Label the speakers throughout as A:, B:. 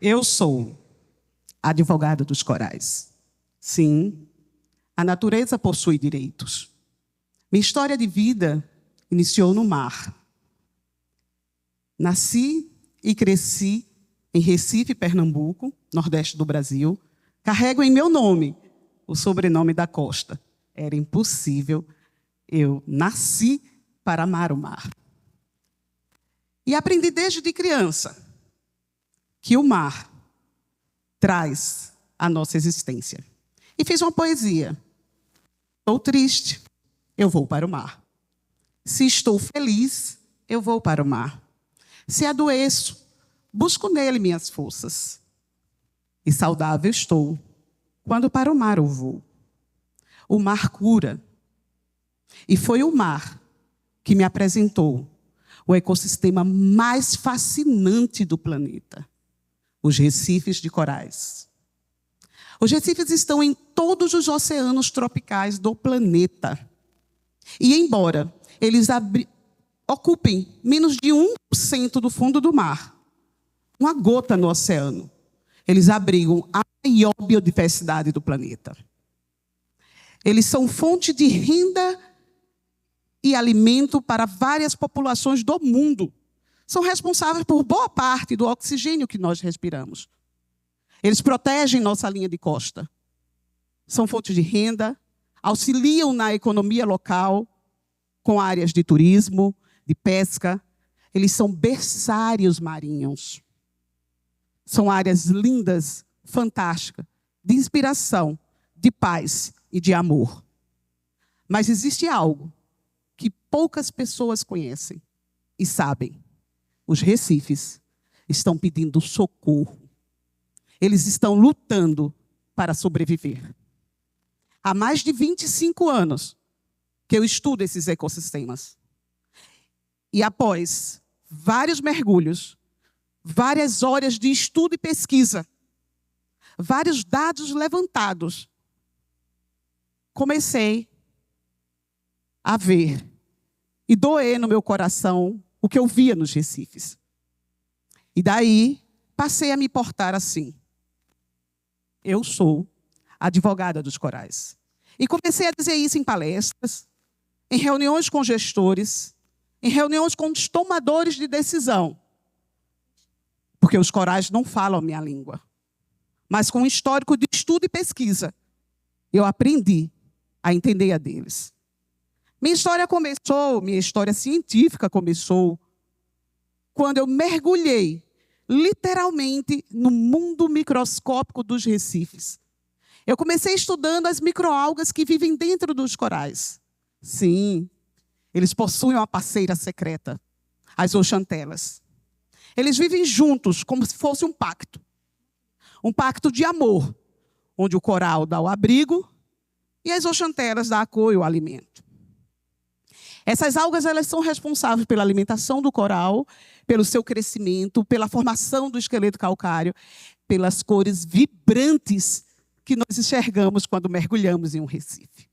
A: Eu sou advogada dos corais. Sim, a natureza possui direitos. Minha história de vida iniciou no mar. Nasci e cresci em Recife, Pernambuco, nordeste do Brasil. Carrego em meu nome o sobrenome da costa. Era impossível. Eu nasci para amar o mar. E aprendi desde criança que o mar traz a nossa existência. E fiz uma poesia. Estou triste, eu vou para o mar. Se estou feliz, eu vou para o mar. Se adoeço, busco nele minhas forças. E saudável estou quando para o mar eu vou. O mar cura. E foi o mar que me apresentou o ecossistema mais fascinante do planeta. Os recifes de corais. Os recifes estão em todos os oceanos tropicais do planeta. E embora eles ocupem menos de 1% do fundo do mar, uma gota no oceano, eles abrigam a maior biodiversidade do planeta. Eles são fonte de renda e alimento para várias populações do mundo. São responsáveis por boa parte do oxigênio que nós respiramos. Eles protegem nossa linha de costa. São fontes de renda, auxiliam na economia local, com áreas de turismo, de pesca. Eles são berçários marinhos. São áreas lindas, fantásticas, de inspiração, de paz e de amor. Mas existe algo que poucas pessoas conhecem e sabem. Os recifes estão pedindo socorro. Eles estão lutando para sobreviver. Há mais de 25 anos que eu estudo esses ecossistemas. E após vários mergulhos, várias horas de estudo e pesquisa, vários dados levantados, comecei a ver e doer no meu coração o que eu via nos recifes. E daí, passei a me portar assim. Eu sou advogada dos corais. E comecei a dizer isso em palestras, em reuniões com gestores, em reuniões com os tomadores de decisão. Porque os corais não falam a minha língua. Mas com um histórico de estudo e pesquisa, eu aprendi a entender a deles. Minha história científica começou quando eu mergulhei, literalmente, no mundo microscópico dos recifes. Eu comecei estudando as microalgas que vivem dentro dos corais. Sim, eles possuem uma parceira secreta, as zooxantelas. Eles vivem juntos, como se fosse um pacto. Um pacto de amor, onde o coral dá o abrigo e as zooxantelas dão a cor e o alimento. Essas algas elas são responsáveis pela alimentação do coral, pelo seu crescimento, pela formação do esqueleto calcário, pelas cores vibrantes que nós enxergamos quando mergulhamos em um recife.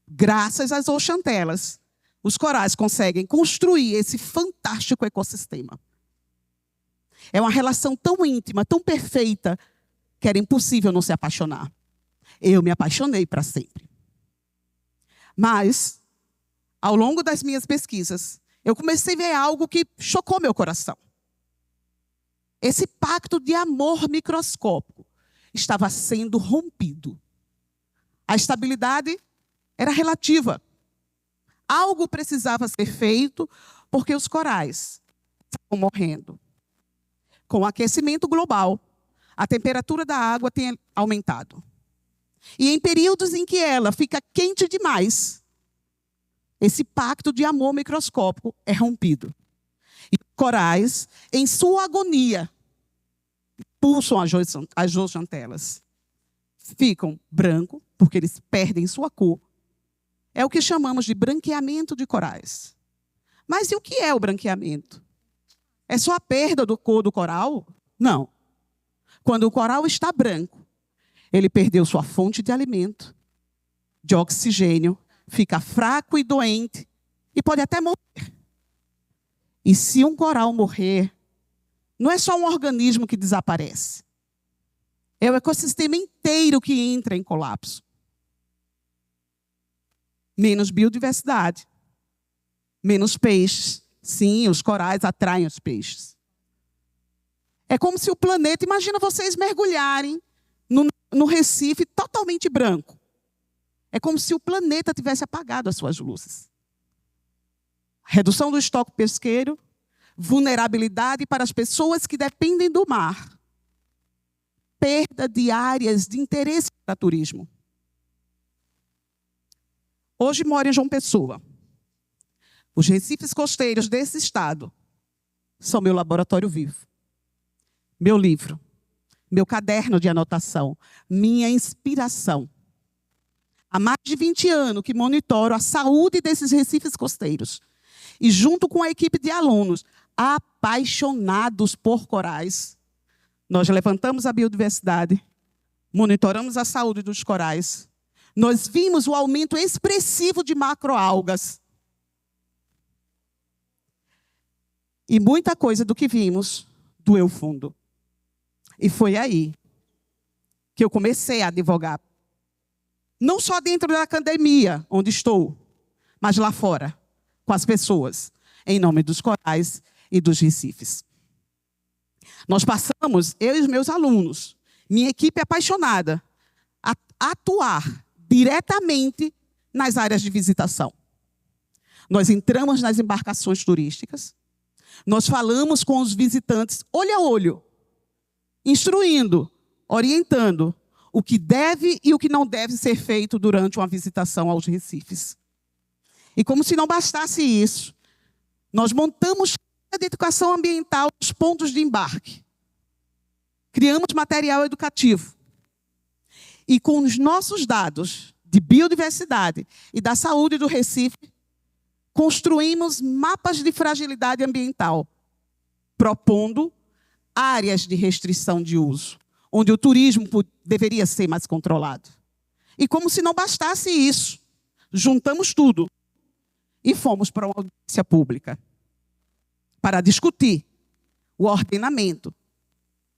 A: Graças às zooxantelas, os corais conseguem construir esse fantástico ecossistema. É uma relação tão íntima, tão perfeita, que era impossível não se apaixonar. Eu me apaixonei para sempre. Mas, ao longo das minhas pesquisas, eu comecei a ver algo que chocou meu coração. Esse pacto de amor microscópico estava sendo rompido. A estabilidade era relativa. Algo precisava ser feito porque os corais estavam morrendo. Com o aquecimento global, a temperatura da água tem aumentado. E em períodos em que ela fica quente demais, esse pacto de amor microscópico é rompido. E os corais, em sua agonia, expulsam as zooxantelas. Ficam branco, porque eles perdem sua cor. É o que chamamos de branqueamento de corais. Mas e o que é o branqueamento? É só a perda da cor do coral? Não. Quando o coral está branco, ele perdeu sua fonte de alimento, de oxigênio, fica fraco e doente e pode até morrer. E se um coral morrer, não é só um organismo que desaparece. É o ecossistema inteiro que entra em colapso. Menos biodiversidade. Menos peixes. Sim, os corais atraem os peixes. É como se o planeta... Imagina vocês mergulharem no Recife totalmente branco. É como se o planeta tivesse apagado as suas luzes. Redução do estoque pesqueiro, vulnerabilidade para as pessoas que dependem do mar, perda de áreas de interesse para turismo. Hoje moro em João Pessoa. Os recifes costeiros desse estado são meu laboratório vivo, meu livro, meu caderno de anotação, minha inspiração. Há mais de 20 anos que monitoro a saúde desses recifes costeiros. E junto com a equipe de alunos apaixonados por corais, nós levantamos a biodiversidade, monitoramos a saúde dos corais. Nós vimos o aumento expressivo de macroalgas. E muita coisa do que vimos doeu fundo. E foi aí que eu comecei a advogar. Não só dentro da academia, onde estou, mas lá fora, com as pessoas, em nome dos corais e dos recifes. Nós passamos, eu e os meus alunos, minha equipe apaixonada, a atuar diretamente nas áreas de visitação. Nós entramos nas embarcações turísticas, nós falamos com os visitantes, olho a olho, instruindo, orientando o que deve e o que não deve ser feito durante uma visitação aos recifes. E como se não bastasse isso, nós montamos a educação ambiental nos pontos de embarque. Criamos material educativo. E com os nossos dados de biodiversidade e da saúde do Recife, construímos mapas de fragilidade ambiental, propondo áreas de restrição de uso, onde o turismo deveria ser mais controlado. E como se não bastasse isso, juntamos tudo e fomos para uma audiência pública para discutir o ordenamento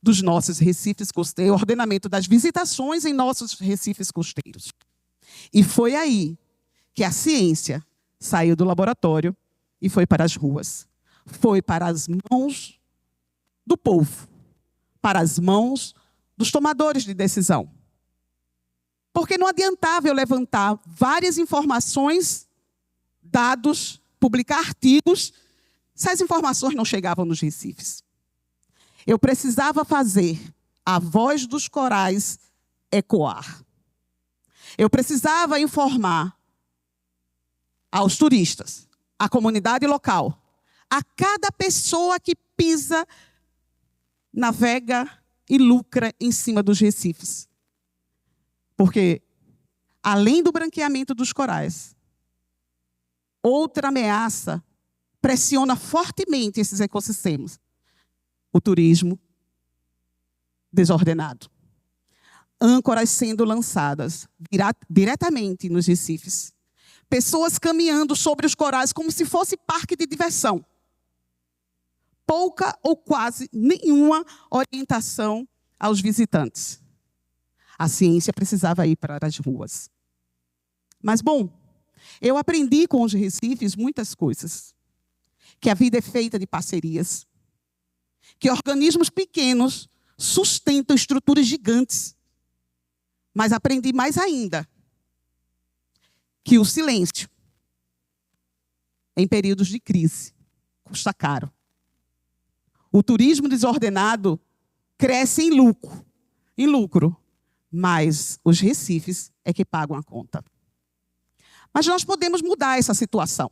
A: dos nossos recifes costeiros, o ordenamento das visitações em nossos recifes costeiros. E foi aí que a ciência saiu do laboratório e foi para as ruas. Foi para as mãos do povo, para as mãos dos tomadores de decisão. Porque não adiantava eu levantar várias informações, dados, publicar artigos, se as informações não chegavam nos recifes. Eu precisava fazer a voz dos corais ecoar. Eu precisava informar aos turistas, à comunidade local, a cada pessoa que pisa, navega e lucra em cima dos recifes. Porque, além do branqueamento dos corais, outra ameaça pressiona fortemente esses ecossistemas. O turismo desordenado. Âncoras sendo lançadas diretamente nos recifes. Pessoas caminhando sobre os corais como se fosse parque de diversão. Pouca ou quase nenhuma orientação aos visitantes. A ciência precisava ir para as ruas. Mas, bom, eu aprendi com os recifes muitas coisas. Que a vida é feita de parcerias. Que organismos pequenos sustentam estruturas gigantes. Mas aprendi mais ainda que o silêncio, em períodos de crise, custa caro. O turismo desordenado cresce em lucro, mas os recifes é que pagam a conta. Mas nós podemos mudar essa situação.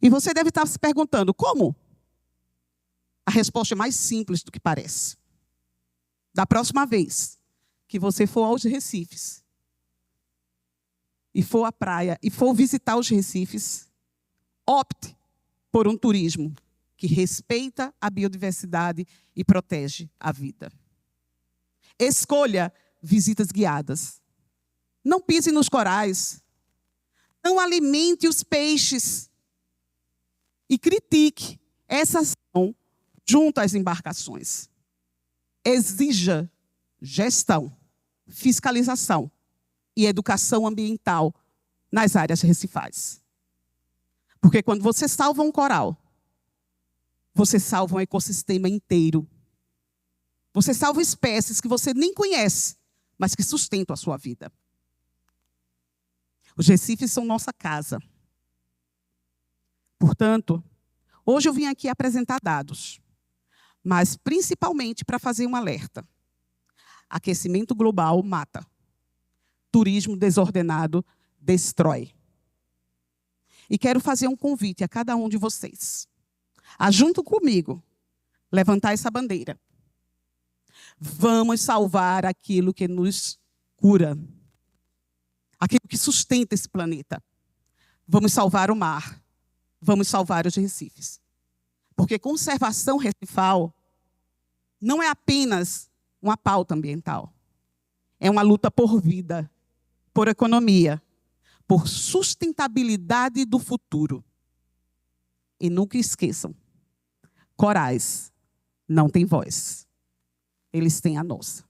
A: E você deve estar se perguntando, como? A resposta é mais simples do que parece. Da próxima vez que você for aos recifes, e for à praia, e for visitar os recifes, opte por um turismo que respeita a biodiversidade e protege a vida. Escolha visitas guiadas. Não pise nos corais. Não alimente os peixes. E critique essa ação junto às embarcações. Exija gestão, fiscalização e educação ambiental nas áreas recifais. Porque quando você salva um coral, você salva um ecossistema inteiro. Você salva espécies que você nem conhece, mas que sustentam a sua vida. Os recifes são nossa casa. Portanto, hoje eu vim aqui apresentar dados, mas principalmente para fazer um alerta. Aquecimento global mata. Turismo desordenado destrói. E quero fazer um convite a cada um de vocês, a junto comigo, levantar essa bandeira. Vamos salvar aquilo que nos cura, aquilo que sustenta esse planeta. Vamos salvar o mar, vamos salvar os recifes. Porque conservação recifal não é apenas uma pauta ambiental. É uma luta por vida, por economia, por sustentabilidade do futuro. E nunca esqueçam, corais não têm voz. Eles têm a nossa.